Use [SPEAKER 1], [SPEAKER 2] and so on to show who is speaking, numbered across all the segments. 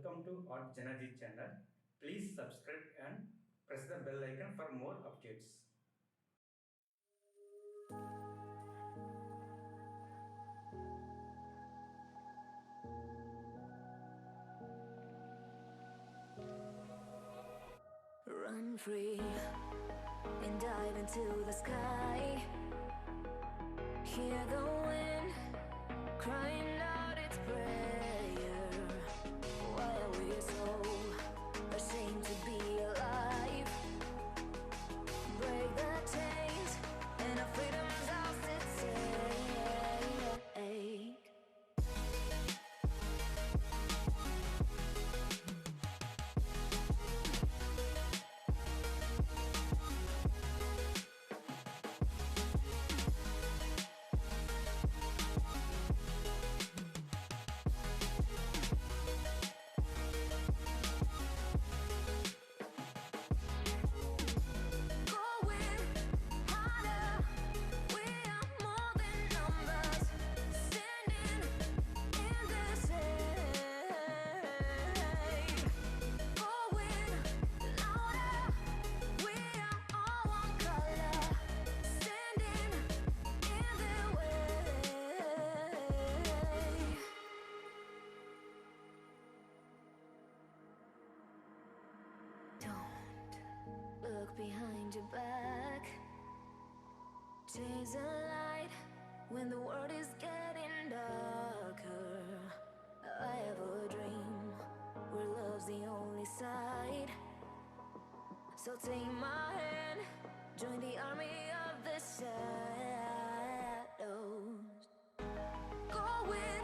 [SPEAKER 1] welcome to artjanag channel. Please subscribe and press the bell icon for more updates.
[SPEAKER 2] Run free and dive into the sky. Hear the wind crying out its prayer. Why are we so ashamed to be alive? Break the chains and our freedom's ours to take. Look behind your back. Chase a light when the world is getting darker. I have a dream where love's the only side. So take my hand, join the army of the shadows. Going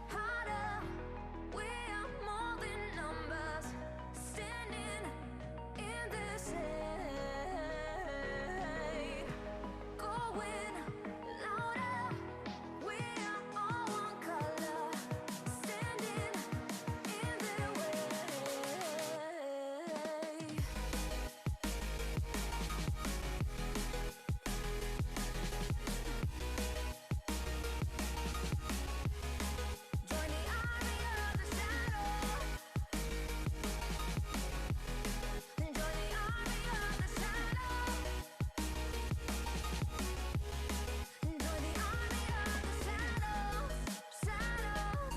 [SPEAKER 2] harder, we are more than numbers. Standing in this shade, going louder. We are all one color, standing in their way. Join the army of the shadows. Join the army of the shadows. Join the army of the shadows. Shadows,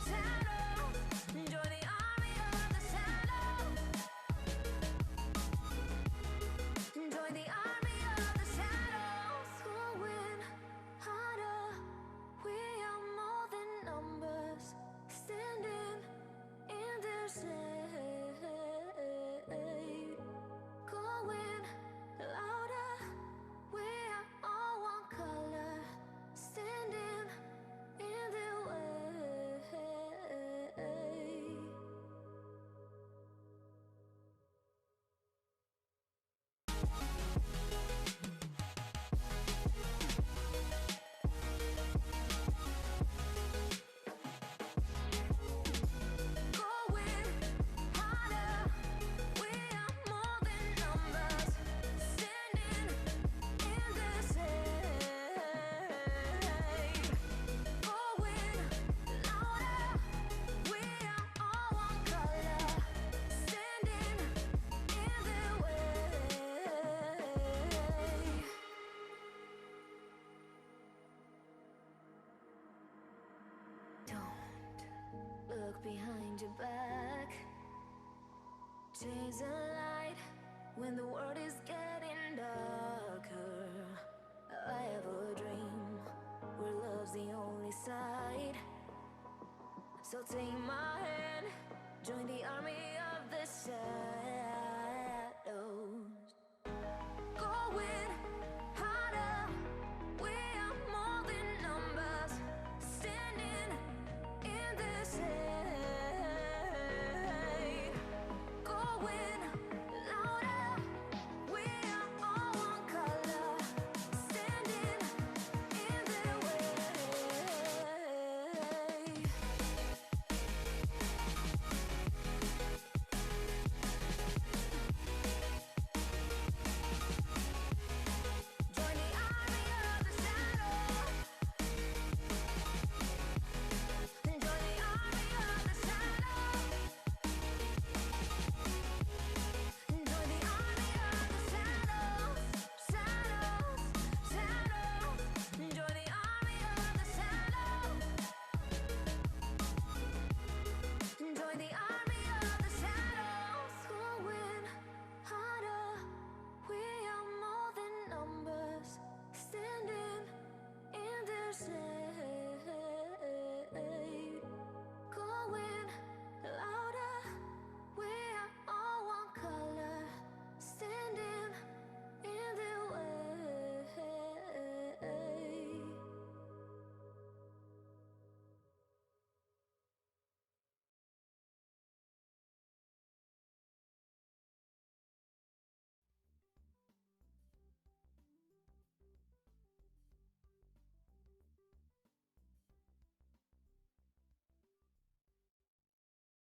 [SPEAKER 2] shadows. Join the army of the shadows. Join the army of the shadows. Going harder. We are more than numbers. Standing in their shade. Going louder. We are all one color. Standing in their way. Going harder, we are more than numbers. Standing in the shade. Going louder, we are all one color. Standing in their way. Don't look behind your back. Chase a light when the world is getting darker. I have a dream where love's the only side. So take my hand, join the army of the shadows.